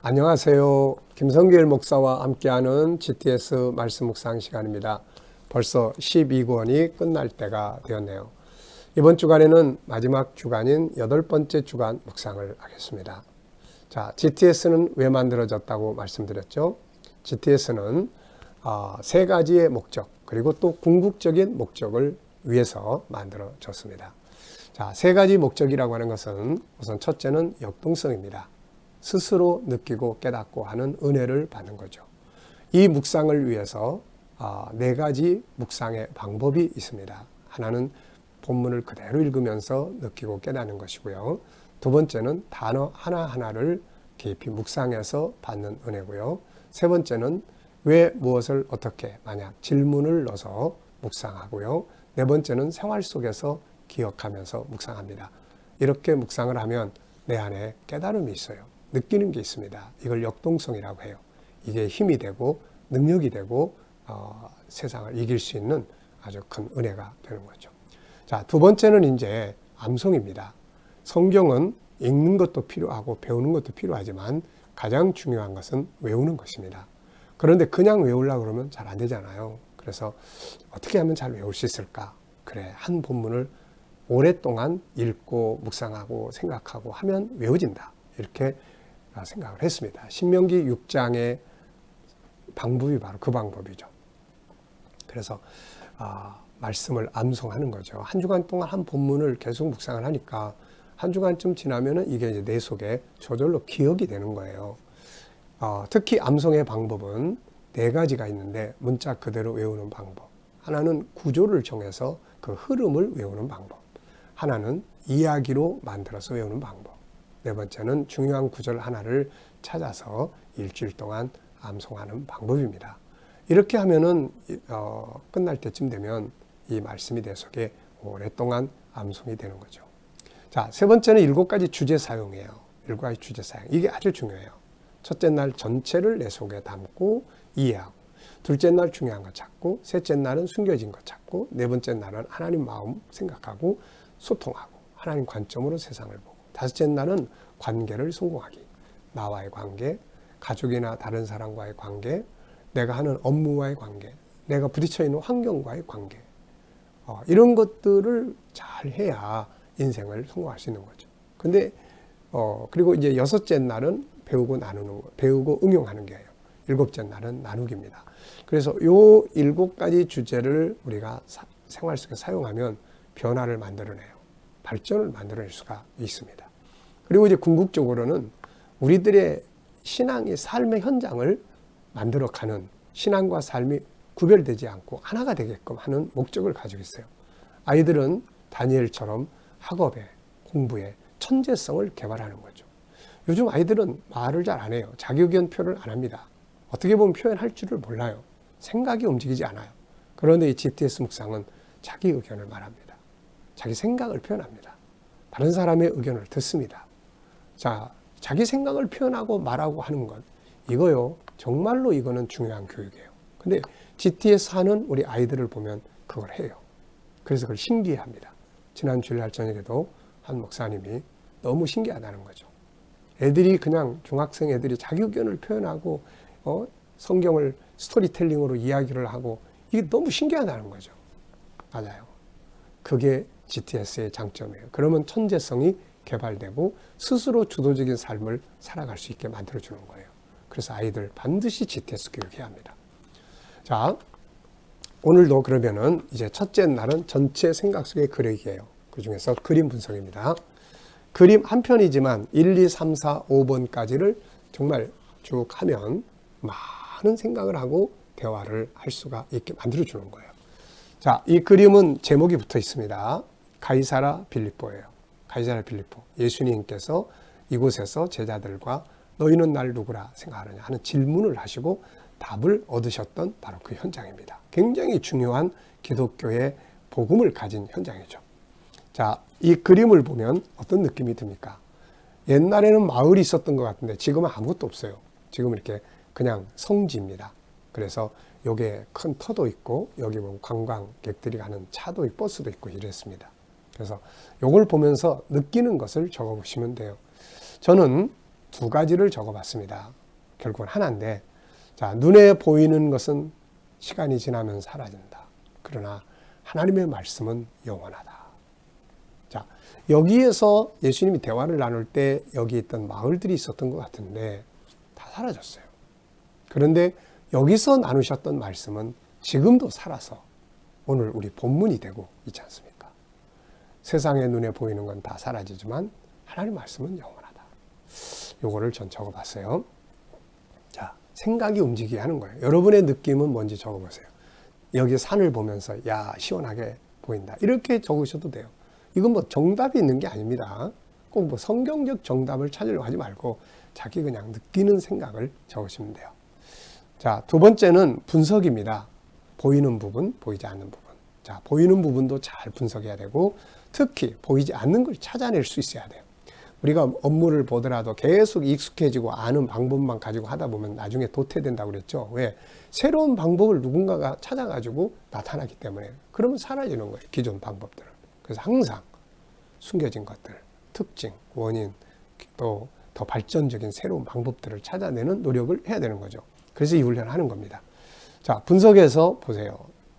안녕하세요. 김성길 목사와 함께하는 GTS 말씀 묵상 시간입니다. 벌써 12권이 끝날 때가 되었네요. 이번 주간에는 마지막 주간인 8번째 주간 묵상을 하겠습니다. 자, GTS는 왜 만들어졌다고 말씀드렸죠? GTS는 세 가지의 목적, 그리고 또 궁극적인 목적을 위해서 만들어졌습니다. 자, 세 가지 목적이라고 하는 것은 우선 첫째는 역동성입니다. 스스로 느끼고 깨닫고 하는 은혜를 받는 거죠. 이 묵상을 위해서 네 가지 묵상의 방법이 있습니다. 하나는 본문을 그대로 읽으면서 느끼고 깨닫는 것이고요. 두 번째는 단어 하나하나를 깊이 묵상해서 받는 은혜고요. 세 번째는 왜 무엇을 어떻게 만약 질문을 넣어서 묵상하고요. 네 번째는 생활 속에서 기억하면서 묵상합니다. 이렇게 묵상을 하면 내 안에 깨달음이 있어요. 느끼는 게 있습니다. 이걸 역동성이라고 해요. 이게 힘이 되고 능력이 되고 세상을 이길 수 있는 아주 큰 은혜가 되는 거죠. 자, 두 번째는 이제 암송입니다. 성경은 읽는 것도 필요하고 배우는 것도 필요하지만 가장 중요한 것은 외우는 것입니다. 그런데 그냥 외우려고 그러면 잘 안 되잖아요. 그래서 어떻게 하면 잘 외울 수 있을까? 그래, 한 본문을 오랫동안 읽고 묵상하고 생각하고 하면 외워진다. 이렇게 생각을 했습니다. 신명기 6장의 방법이 바로 그 방법이죠. 그래서 말씀을 암송하는 거죠. 한 주간 동안 한 본문을 계속 묵상을 하니까 한 주간쯤 지나면은 이게 이제 내 속에 저절로 기억이 되는 거예요. 특히 암송의 방법은 네 가지가 있는데 문자 그대로 외우는 방법. 하나는 구조를 정해서 그 흐름을 외우는 방법. 하나는 이야기로 만들어서 외우는 방법. 네 번째는 중요한 구절 하나를 찾아서 일주일 동안 암송하는 방법입니다. 이렇게 하면은 끝날 때쯤 되면 이 말씀이 내 속에 오랫동안 암송이 되는 거죠. 자, 세 번째는 7가지 주제 사용이에요. 7가지 주제 사용. 이게 아주 중요해요. 첫째 날 전체를 내 속에 담고 이해하고, 둘째 날 중요한 거 찾고, 셋째 날은 숨겨진 거 찾고, 네 번째 날은 하나님 마음 생각하고 소통하고 하나님 관점으로 세상을 보고, 다섯째 날은 관계를 성공하기. 나와의 관계, 가족이나 다른 사람과의 관계, 내가 하는 업무와의 관계, 내가 부딪혀 있는 환경과의 관계. 이런 것들을 잘 해야 인생을 성공할 수 있는 거죠. 근데, 그리고 이제 여섯째 날은 배우고 나누는 거, 배우고 응용하는 게예요. 일곱째 날은 나누기입니다. 그래서 요 7가지 주제를 우리가 생활 속에 사용하면 변화를 만들어내요. 발전을 만들어낼 수가 있습니다. 그리고 이제 궁극적으로는 우리들의 신앙의 삶의 현장을 만들어가는 신앙과 삶이 구별되지 않고 하나가 되게끔 하는 목적을 가지고 있어요. 아이들은 다니엘처럼 학업에 공부에 천재성을 개발하는 거죠. 요즘 아이들은 말을 잘 안 해요. 자기 의견 표현을 안 합니다. 어떻게 보면 표현할 줄을 몰라요. 생각이 움직이지 않아요. 그런데 이 GTS 묵상은 자기 의견을 말합니다. 자기 생각을 표현합니다. 다른 사람의 의견을 듣습니다. 자, 자기 생각을 표현하고 말하고 하는 것, 이거요, 정말로 이거는 중요한 교육이에요. 근데 GTS 하는 우리 아이들을 보면 그걸 해요. 그래서 그걸 신기해합니다. 지난 주일날 저녁에도 한 목사님이 너무 신기하다는 거죠. 애들이 그냥 중학생 애들이 자기 의견을 표현하고 성경을 스토리텔링으로 이야기를 하고 이게 너무 신기하다는 거죠. 맞아요. 그게 GTS의 장점이에요. 그러면 천재성이 개발되고 스스로 주도적인 삶을 살아갈 수 있게 만들어주는 거예요. 그래서 아이들 반드시 GTS 교육해야 합니다. 자, 오늘도 그러면은 이제 첫째 날은 전체 생각 속의 그리기예요. 그 중에서 그림 분석입니다. 그림 한 편이지만 1, 2, 3, 4, 5번까지를 정말 쭉 하면 많은 생각을 하고 대화를 할 수가 있게 만들어주는 거예요. 자, 이 그림은 제목이 붙어 있습니다. 가이사라 빌립보예요. 가이사라 빌립보. 예수님께서 이곳에서 제자들과 너희는 날 누구라 생각하느냐 하는 질문을 하시고 답을 얻으셨던 바로 그 현장입니다. 굉장히 중요한 기독교의 복음을 가진 현장이죠. 자, 이 그림을 보면 어떤 느낌이 듭니까? 옛날에는 마을이 있었던 것 같은데 지금은 아무것도 없어요. 지금 이렇게 그냥 성지입니다. 그래서 여기에 큰 터도 있고 여기 보면 관광객들이 가는 차도 있고 버스도 있고 이랬습니다. 그래서 이걸 보면서 느끼는 것을 적어보시면 돼요. 저는 두 가지를 적어봤습니다. 결국은 하나인데, 자, 눈에 보이는 것은 시간이 지나면 사라진다. 그러나 하나님의 말씀은 영원하다. 자, 여기에서 예수님이 대화를 나눌 때 여기 있던 마을들이 있었던 것 같은데 다 사라졌어요. 그런데 여기서 나누셨던 말씀은 지금도 살아서 오늘 우리 본문이 되고 있지 않습니까? 세상의 눈에 보이는 건 다 사라지지만 하나님 말씀은 영원하다. 요거를 전 적어봤어요. 자, 생각이 움직이게 하는 거예요. 여러분의 느낌은 뭔지 적어보세요. 여기 산을 보면서 야, 시원하게 보인다. 이렇게 적으셔도 돼요. 이건 뭐 정답이 있는 게 아닙니다. 꼭 뭐 성경적 정답을 찾으려고 하지 말고 자기 그냥 느끼는 생각을 적으시면 돼요. 자, 두 번째는 분석입니다. 보이는 부분, 보이지 않는 부분. 자, 보이는 부분도 잘 분석해야 되고 특히 보이지 않는 걸 찾아낼 수 있어야 돼요. 우리가 업무를 보더라도 계속 익숙해지고 아는 방법만 가지고 하다 보면 나중에 도태된다고 그랬죠. 왜? 새로운 방법을 누군가가 찾아가지고 나타나기 때문에. 그러면 사라지는 거예요. 기존 방법들은. 그래서 항상 숨겨진 것들, 특징, 원인, 또 더 발전적인 새로운 방법들을 찾아내는 노력을 해야 되는 거죠. 그래서 이 훈련을 하는 겁니다. 자, 분석해서 보세요.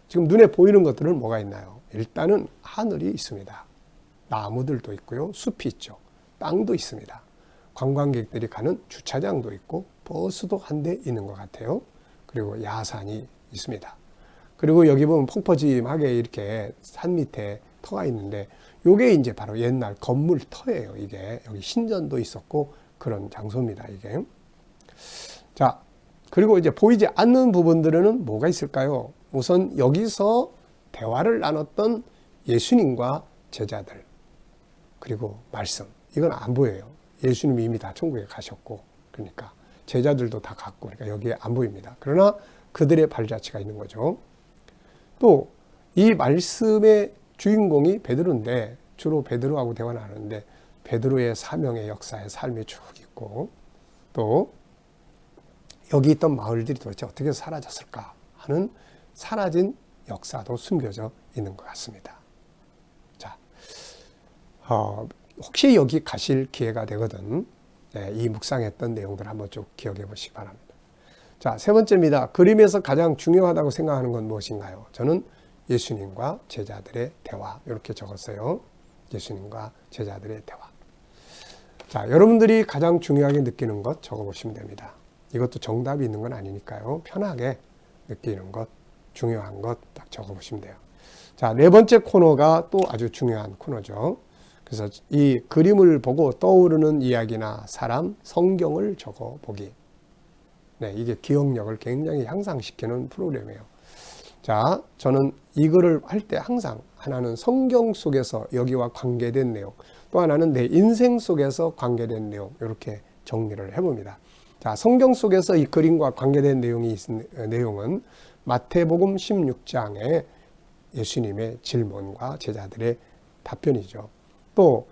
지금 눈에 보이는 것들은 뭐가 있나요? 일단은 하늘이 있습니다. 나무들도 있고요. 숲이 있죠. 땅도 있습니다. 관광객들이 가는 주차장도 있고 버스도 한 대 있는 것 같아요. 그리고 야산이 있습니다. 그리고 여기 보면 펑퍼짐하게 이렇게 산 밑에 터가 있는데 요게 이제 바로 옛날 건물 터예요. 이게 여기 신전도 있었고 그런 장소입니다. 이게. 자, 그리고 이제 보이지 않는 부분들은 뭐가 있을까요? 우선 여기서 대화를 나눴던 예수님과 제자들 그리고 말씀. 이건 안 보여요. 예수님이 이미 다 천국에 가셨고 그러니까 제자들도 다 갔고 그러니까 여기에 안 보입니다. 그러나 그들의 발자취가 있는 거죠. 또 이 말씀의 주인공이 베드로인데 주로 베드로하고 대화 나누는데 베드로의 사명의 역사의 삶이 쭉 있고 또 여기 있던 마을들이 도대체 어떻게 사라졌을까 하는 사라진 역사도 숨겨져 있는 것 같습니다. 자, 혹시 여기 가실 기회가 되거든 이 묵상했던 내용들 한번 쭉 기억해 보시기 바랍니다. 자, 세 번째입니다. 그림에서 가장 중요하다고 생각하는 건 무엇인가요? 저는 예수님과 제자들의 대화 이렇게 적었어요. 예수님과 제자들의 대화. 자, 여러분들이 가장 중요하게 느끼는 것 적어보시면 됩니다. 이것도 정답이 있는 건 아니니까요. 편하게 느끼는 것, 중요한 것 딱 적어보시면 돼요. 자, 네 번째 코너가 또 아주 중요한 코너죠. 그래서 이 그림을 보고 떠오르는 이야기나 사람, 성경을 적어보기. 네, 이게 기억력을 굉장히 향상시키는 프로그램이에요. 자, 저는 이거를 할 때 항상 하나는 성경 속에서 여기와 관계된 내용, 또 하나는 내 인생 속에서 관계된 내용 이렇게 정리를 해봅니다. 자, 성경 속에서 이 그림과 관계된 내용은 마태복음 16장의 예수님의 질문과 제자들의 답변이죠. 또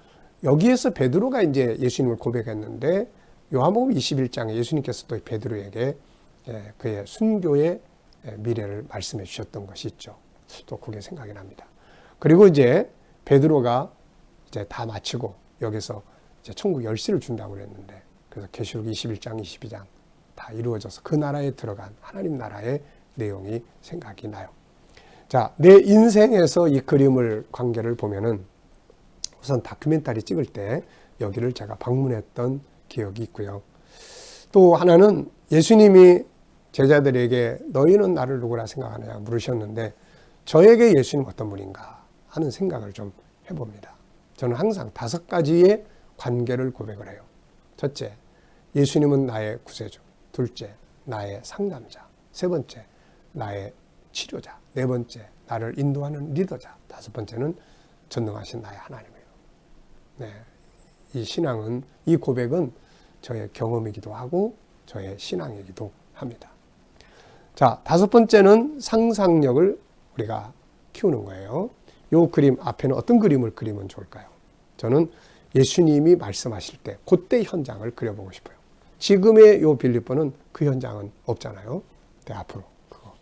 여기에서 베드로가 이제 예수님을 고백했는데 요한복음 21장에 예수님께서 또 베드로에게 그의 순교의 미래를 말씀해 주셨던 것이 있죠. 또 그게 생각이 납니다. 그리고 이제 베드로가 이제 다 마치고 여기서 이제 천국 열쇠를 준다고 그랬는데 그래서 계시록 21장, 22장 다 이루어져서 그 나라에 들어간 하나님 나라의 내용이 생각이 나요. 자, 내 인생에서 이 그림을 관계를 보면은 우선 다큐멘터리 찍을 때 여기를 제가 방문했던 기억이 있고요. 또 하나는 예수님이 제자들에게 너희는 나를 누구라 생각하느냐 물으셨는데 저에게 예수님 어떤 분인가 하는 생각을 좀 해봅니다. 저는 항상 5가지의 관계를 고백을 해요. 첫째, 예수님은 나의 구세주. 둘째, 나의 상담자. 세 번째, 나의 치료자. 네 번째, 나를 인도하는 리더자. 다섯 번째는 전능하신 나의 하나님이에요. 네, 이 신앙은, 이 고백은 저의 경험이기도 하고 저의 신앙이기도 합니다. 자, 다섯 번째는 상상력을 우리가 키우는 거예요. 이 그림 앞에는 어떤 그림을 그리면 좋을까요? 저는 예수님이 말씀하실 때 그때 현장을 그려보고 싶어요. 지금의 이 빌립보는 그 현장은 없잖아요. 네, 앞으로 그거.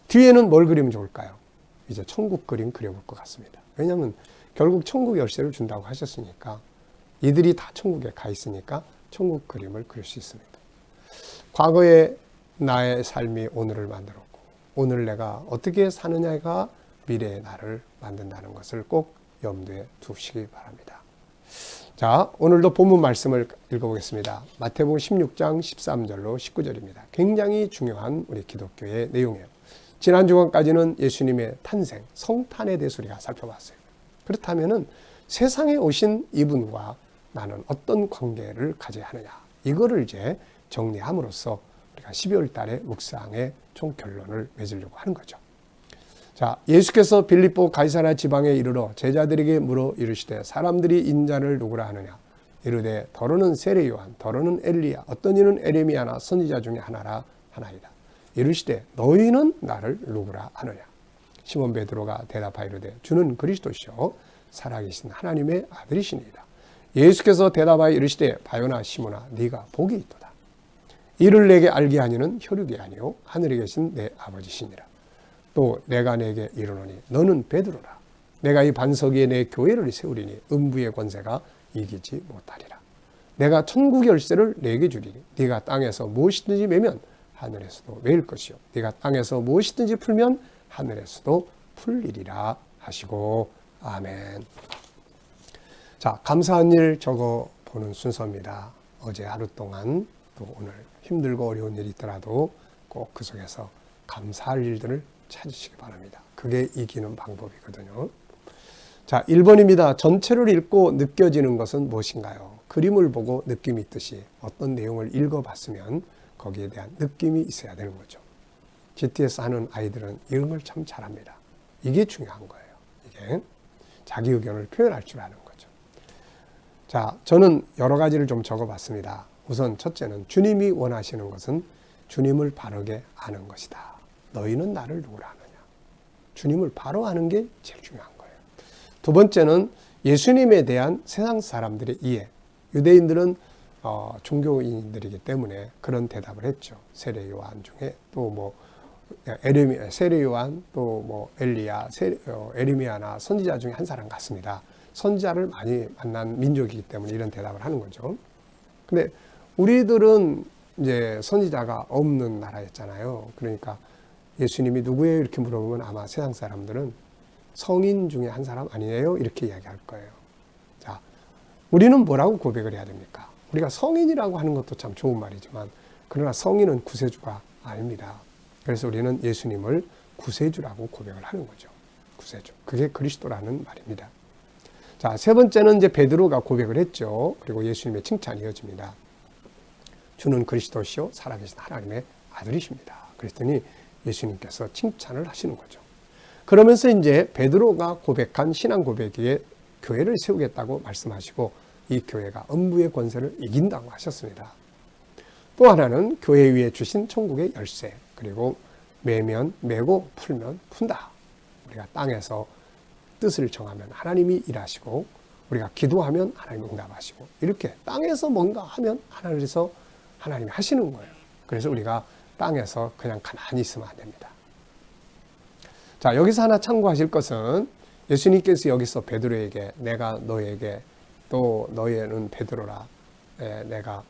뒤에는 뭘 그리면 좋을까요? 이제 천국 그림 그려볼 것 같습니다. 왜냐하면 결국 천국 열쇠를 준다고 하셨으니까 이들이 다 천국에 가 있으니까 천국 그림을 그릴 수 있습니다. 과거의 나의 삶이 오늘을 만들었고 오늘 내가 어떻게 사느냐가 미래의 나를 만든다는 것을 꼭 염두에 두시기 바랍니다. 자, 오늘도 본문 말씀을 읽어보겠습니다. 마태복음 16장 13절로 19절입니다. 굉장히 중요한 우리 기독교의 내용이에요. 지난 주간까지는 예수님의 탄생, 성탄에 대해서 우리가 살펴봤어요. 그렇다면 세상에 오신 이분과 나는 어떤 관계를 가져야 하느냐, 이거를 이제 정리함으로써 우리가 12월 달에 묵상의 총 결론을 맺으려고 하는 거죠. 자, 예수께서 빌립보 가이사랴 지방에 이르러 제자들에게 물어 이르시되 사람들이 인자를 누구라 하느냐, 이르되 더러는 세례 요한, 더러는 엘리야, 어떤 이는 에레미야나 선지자 중에 하나라 하나이다. 이르시되 너희는 나를 누구라 하느냐. 시몬 베드로가 대답하여 이르되 주는 그리스도시요 살아계신 하나님의 아들이시니이다. 예수께서 대답하여 이르시되 바요나 시몬아 네가 복이 있도다. 이를 내게 알게 하니는 혈육이 아니요 하늘에 계신 내 아버지시니라. 또 내가 내게 이르노니 너는 베드로라. 내가 이 반석 위에 내 교회를 세우리니 음부의 권세가 이기지 못하리라. 내가 천국의 열쇠를 내게 주리니 네가 땅에서 무엇이든지 매면 하늘에서도 매일 것이요 네가 땅에서 무엇이든지 풀면 하늘에서도 풀리리라 하시고 아멘. 자, 감사한 일 적어보는 순서입니다. 어제 하루 동안 또 오늘 힘들고 어려운 일이 있더라도 꼭 그 속에서 감사할 일들을 찾으시기 바랍니다. 그게 이기는 방법이거든요. 자, 1번입니다. 전체를 읽고 느껴지는 것은 무엇인가요? 그림을 보고 느낌이 있듯이 어떤 내용을 읽어봤으면 거기에 대한 느낌이 있어야 되는 거죠. GTS 하는 아이들은 이런 걸 참 잘합니다. 이게 중요한 거예요. 이게 자기 의견을 표현할 줄 아는 거죠. 자, 저는 여러 가지를 좀 적어봤습니다. 우선 첫째는 주님이 원하시는 것은 주님을 바르게 아는 것이다. 너희는 나를 누구라 하느냐. 주님을 바로 아는 게 제일 중요한 거예요. 두 번째는 예수님에 대한 세상 사람들의 이해. 유대인들은 종교인들이기 때문에 그런 대답을 했죠. 세례 요한 중에 또 뭐 세례 요한 또 뭐 엘리야, 에레미야나 선지자 중에 한 사람 같습니다. 선지자를 많이 만난 민족이기 때문에 이런 대답을 하는 거죠. 근데 우리들은 이제 선지자가 없는 나라였잖아요. 그러니까 예수님이 누구예요? 이렇게 물어보면 아마 세상 사람들은 성인 중에 한 사람 아니에요? 이렇게 이야기할 거예요. 자, 우리는 뭐라고 고백을 해야 됩니까? 우리가 성인이라고 하는 것도 참 좋은 말이지만 그러나 성인은 구세주가 아닙니다. 그래서 우리는 예수님을 구세주라고 고백을 하는 거죠. 구세주. 그게 그리스도라는 말입니다. 자, 세 번째는 이제 베드로가 고백을 했죠. 그리고 예수님의 칭찬이 이어집니다. 주는 그리스도시요 살아계신 하나님의 아들이십니다. 그랬더니 예수님께서 칭찬을 하시는 거죠. 그러면서 이제 베드로가 고백한 신앙 고백에 교회를 세우겠다고 말씀하시고 이 교회가 음부의 권세를 이긴다고 하셨습니다. 또 하나는 교회 위에 주신 천국의 열쇠, 그리고 매면 매고 풀면 푼다. 우리가 땅에서 뜻을 정하면 하나님이 일하시고 우리가 기도하면 하나님이 응답하시고 이렇게 땅에서 뭔가 하면 하늘에서 하나님이 하시는 거예요. 그래서 우리가 땅에서 그냥 가만히 있으면 안 됩니다. 자, 여기서 하나 참고하실 것은 예수님께서 여기서 베드로에게 내가 너에게 또 너희는 베드로라 내가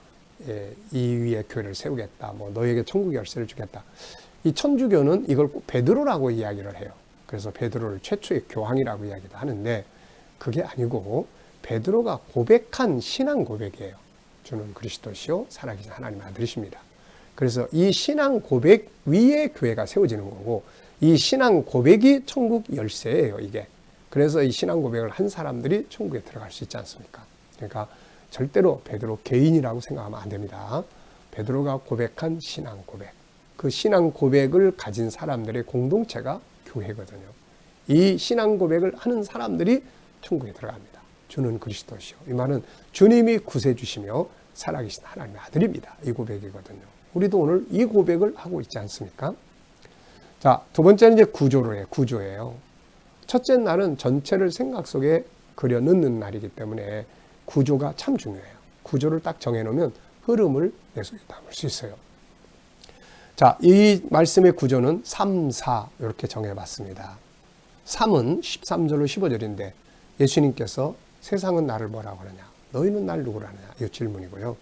이 위에 교회를 세우겠다. 뭐 너에게 천국의 열쇠를 주겠다. 이 천주교는 이걸 꼭 베드로라고 이야기를 해요. 그래서 베드로를 최초의 교황이라고 이야기도 하는데 그게 아니고 베드로가 고백한 신앙 고백이에요. 주는 그리스도시요 살아계신 하나님의 아들이십니다. 그래서 이 신앙 고백 위에 교회가 세워지는 거고 이 신앙 고백이 천국 열쇠예요, 이게. 그래서 이 신앙 고백을 한 사람들이 천국에 들어갈 수 있지 않습니까? 그러니까 절대로 베드로 개인이라고 생각하면 안 됩니다. 베드로가 고백한 신앙 고백. 그 신앙 고백을 가진 사람들의 공동체가 교회거든요. 이 신앙 고백을 하는 사람들이 천국에 들어갑니다. 주는 그리스도시요. 이 말은 주님이 구세주시며 살아계신 하나님의 아들입니다. 이 고백이거든요. 우리도 오늘 이 고백을 하고 있지 않습니까? 자, 두 번째는 이제 구조예요. 첫째 날은 전체를 생각 속에 그려 넣는 날이기 때문에 구조가 참 중요해요. 구조를 딱 정해놓으면 흐름을 내 속에 담을 수 있어요. 자, 이 말씀의 구조는 3, 4 이렇게 정해봤습니다. 3은 13절로 15절인데 예수님께서 세상은 나를 뭐라고 하느냐? 너희는 날 누구라 하느냐? 이 질문이고요.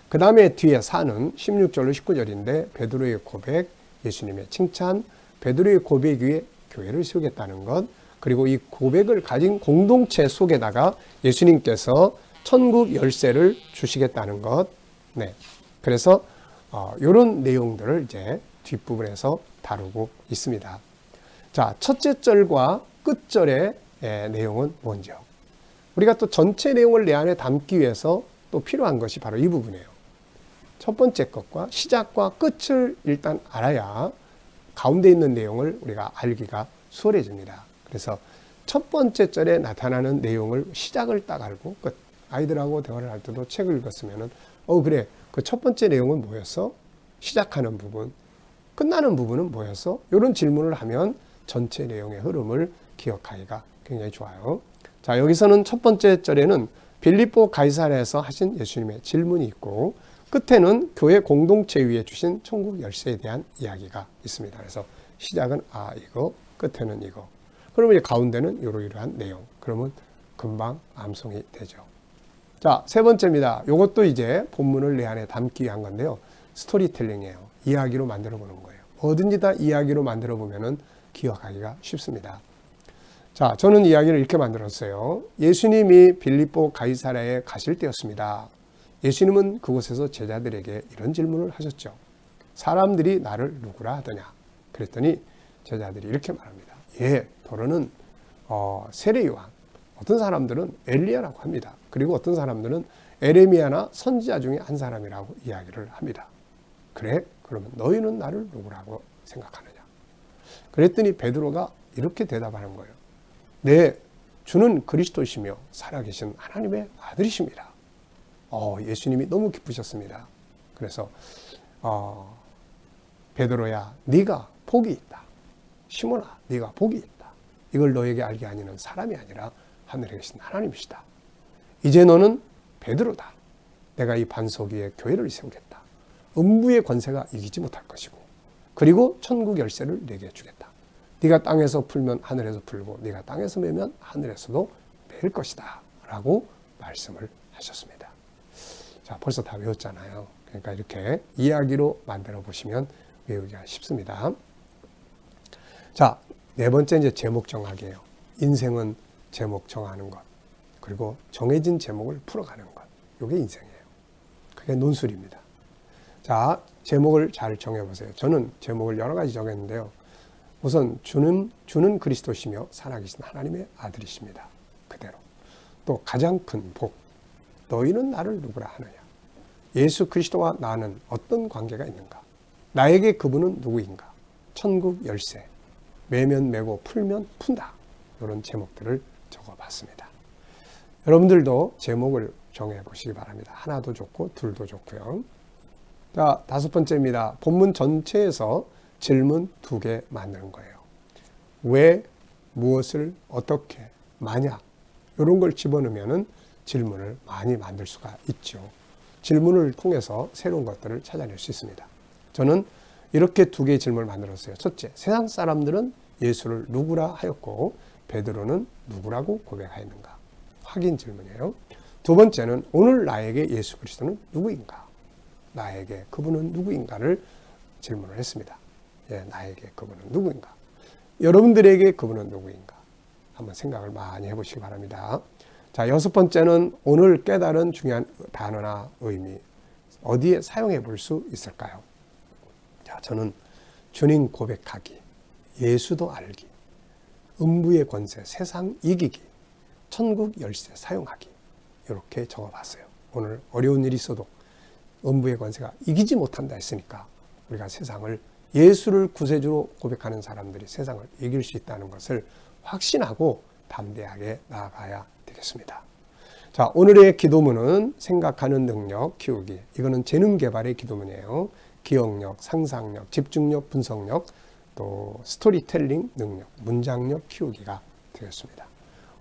그 다음에 뒤에 4는 16절로 19절인데 베드로의 고백, 예수님의 칭찬, 베드로의 고백 위에 교회를 세우겠다는 것, 그리고 이 고백을 가진 공동체 속에다가 예수님께서 천국 열쇠를 주시겠다는 것. 네. 그래서 이런 내용들을 이제 뒷부분에서 다루고 있습니다. 자, 첫째 절과 끝절의 내용은 뭔지요? 우리가 또 전체 내용을 내 안에 담기 위해서 또 필요한 것이 바로 이 부분이에요. 첫 번째 것과 시작과 끝을 일단 알아야 가운데 있는 내용을 우리가 알기가 수월해집니다. 그래서 첫 번째 절에 나타나는 내용을 시작을 딱 알고 끝. 아이들하고 대화를 할 때도 책을 읽었으면은 그래, 그 첫 번째 내용은 뭐였어? 시작하는 부분, 끝나는 부분은 뭐였어? 이런 질문을 하면 전체 내용의 흐름을 기억하기가 굉장히 좋아요. 자, 여기서는 첫 번째 절에는 빌립보 가이사랴에서 하신 예수님의 질문이 있고, 끝에는 교회 공동체 위에 주신 천국 열쇠에 대한 이야기가 있습니다. 그래서 시작은 이거, 끝에는 이거. 그러면 이제 가운데는 이러이러한 내용. 그러면 금방 암송이 되죠. 자, 세 번째입니다. 이것도 이제 본문을 내 안에 담기 위한 건데요. 스토리텔링이에요. 이야기로 만들어 보는 거예요. 뭐든지 다 이야기로 만들어 보면은 기억하기가 쉽습니다. 자, 저는 이야기를 이렇게 만들었어요. 예수님이 빌립보 가이사랴에 가실 때였습니다. 예수님은 그곳에서 제자들에게 이런 질문을 하셨죠. 사람들이 나를 누구라 하더냐? 그랬더니 제자들이 이렇게 말합니다. 더러는 세례 요한, 어떤 사람들은 엘리야라고 합니다. 그리고 어떤 사람들은 에레미야나 선지자 중에 한 사람이라고 이야기를 합니다. 그래? 그러면 너희는 나를 누구라고 생각하느냐? 그랬더니 베드로가 이렇게 대답하는 거예요. 네, 주는 그리스도시며 살아계신 하나님의 아들이십니다. 예수님이 너무 기쁘셨습니다. 그래서 베드로야, 네가 복이 있다. 시몬아, 네가 복이 있다. 이걸 너에게 알게 하니는 사람이 아니라 하늘에 계신 하나님이시다. 이제 너는 베드로다. 내가 이 반석 위에 교회를 세우겠다. 음부의 권세가 이기지 못할 것이고, 그리고 천국 열쇠를 내게 주겠다. 네가 땅에서 풀면 하늘에서 풀고, 네가 땅에서 매면 하늘에서도 매일 것이다. 라고 말씀을 하셨습니다. 자, 벌써 다 외웠잖아요. 그러니까 이렇게 이야기로 만들어 보시면 외우기가 쉽습니다. 자, 네 번째 이제 제목 정하기예요. 인생은 제목 정하는 것, 그리고 정해진 제목을 풀어가는 것. 이게 인생이에요. 그게 논술입니다. 자, 제목을 잘 정해보세요. 저는 제목을 여러 가지 정했는데요. 우선 주는 그리스도시며 살아계신 하나님의 아들이십니다. 그대로. 또 가장 큰 복, 너희는 나를 누구라 하느냐? 예수 그리스도와 나는 어떤 관계가 있는가? 나에게 그분은 누구인가? 천국 열쇠, 매면 매고 풀면 푼다. 이런 제목들을 적어봤습니다. 여러분들도 제목을 정해보시기 바랍니다. 하나도 좋고 둘도 좋고요. 자, 다섯 번째입니다. 본문 전체에서 질문 2개 만드는 거예요. 왜, 무엇을, 어떻게, 만약 이런 걸 집어넣으면 질문을 많이 만들 수가 있죠. 질문을 통해서 새로운 것들을 찾아낼 수 있습니다. 저는 이렇게 2개의 질문을 만들었어요. 첫째, 세상 사람들은 예수를 누구라 하였고 베드로는 누구라고 고백하였는가? 확인 질문이에요. 두 번째는 오늘 나에게 예수 그리스도는 누구인가? 나에게 그분은 누구인가를 질문을 했습니다. 나에게 그분은 누구인가? 여러분들에게 그분은 누구인가? 한번 생각을 많이 해보시기 바랍니다. 자, 여섯 번째는 오늘 깨달은 중요한 단어나 의미, 어디에 사용해 볼 수 있을까요? 자, 저는 주님 고백하기, 예수도 알기, 음부의 권세, 세상 이기기, 천국 열쇠 사용하기, 이렇게 적어봤어요. 오늘 어려운 일이 있어도 음부의 권세가 이기지 못한다 했으니까 우리가 세상을, 예수를 구세주로 고백하는 사람들이 세상을 이길 수 있다는 것을 확신하고 담대하게 나아가야 되겠습니다. 자, 오늘의 기도문은 생각하는 능력 키우기. 이거는 재능 개발의 기도문이에요. 기억력, 상상력, 집중력, 분석력, 또 스토리텔링 능력, 문장력 키우기가 되겠습니다.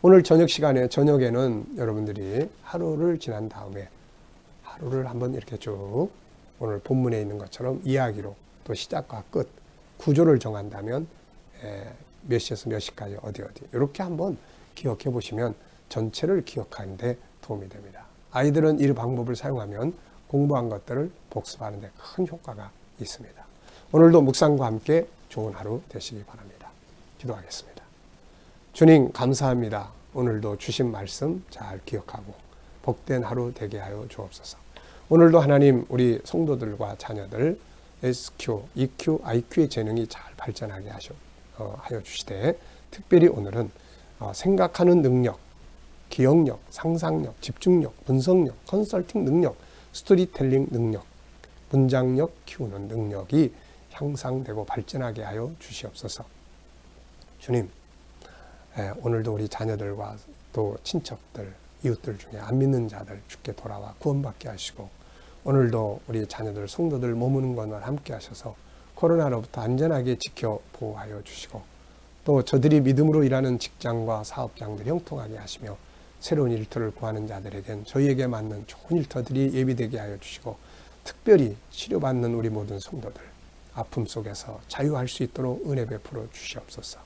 오늘 저녁에는 여러분들이 하루를 지난 다음에 하루를 한번 이렇게 쭉 오늘 본문에 있는 것처럼 이야기로 또 시작과 끝, 구조를 정한다면 몇 시에서 몇 시까지 어디 이렇게 한번 기억해 보시면 전체를 기억하는 데 도움이 됩니다. 아이들은 이 방법을 사용하면 공부한 것들을 복습하는 데 큰 효과가 있습니다. 오늘도 묵상과 함께 좋은 하루 되시기 바랍니다. 기도하겠습니다. 주님 감사합니다. 오늘도 주신 말씀 잘 기억하고 복된 하루 되게 하여 주옵소서. 오늘도 하나님 우리 성도들과 자녀들 SQ, EQ, IQ의 재능이 잘 발전하게 하여 주시되 특별히 오늘은 생각하는 능력, 기억력, 상상력, 집중력, 분석력, 컨설팅 능력, 스토리텔링 능력, 문장력 키우는 능력이 향상되고 발전하게 하여 주시옵소서. 주님, 오늘도 우리 자녀들과 또 친척들, 이웃들 중에 안 믿는 자들 주께 돌아와 구원받게 하시고 오늘도 우리 자녀들, 성도들 머무는 것을 함께 하셔서 코로나로부터 안전하게 지켜 보호하여 주시고 또 저들이 믿음으로 일하는 직장과 사업장들 형통하게 하시며 새로운 일터를 구하는 자들에겐 저희에게 맞는 좋은 일터들이 예비되게 하여 주시고 특별히 치료받는 우리 모든 성도들 아픔 속에서 자유할 수 있도록 은혜 베풀어 주시옵소서.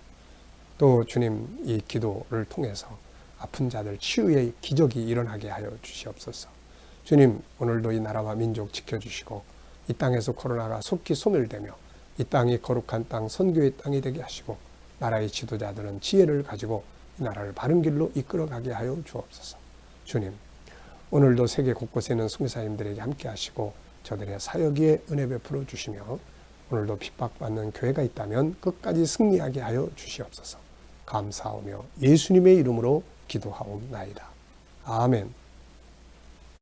또 주님 이 기도를 통해서 아픈 자들 치유의 기적이 일어나게 하여 주시옵소서. 주님 오늘도 이 나라와 민족 지켜주시고 이 땅에서 코로나가 속히 소멸되며 이 땅이 거룩한 땅 선교의 땅이 되게 하시고 나라의 지도자들은 지혜를 가지고 이 나라를 바른 길로 이끌어가게 하여 주옵소서. 주님 오늘도 세계 곳곳에 있는 선교사님들에게 함께 하시고 저들의 사역에 은혜 베풀어 주시며 오늘도 핍박받는 교회가 있다면 끝까지 승리하게 하여 주시옵소서. 감사하며 예수님의 이름으로 기도하옵나이다. 아멘.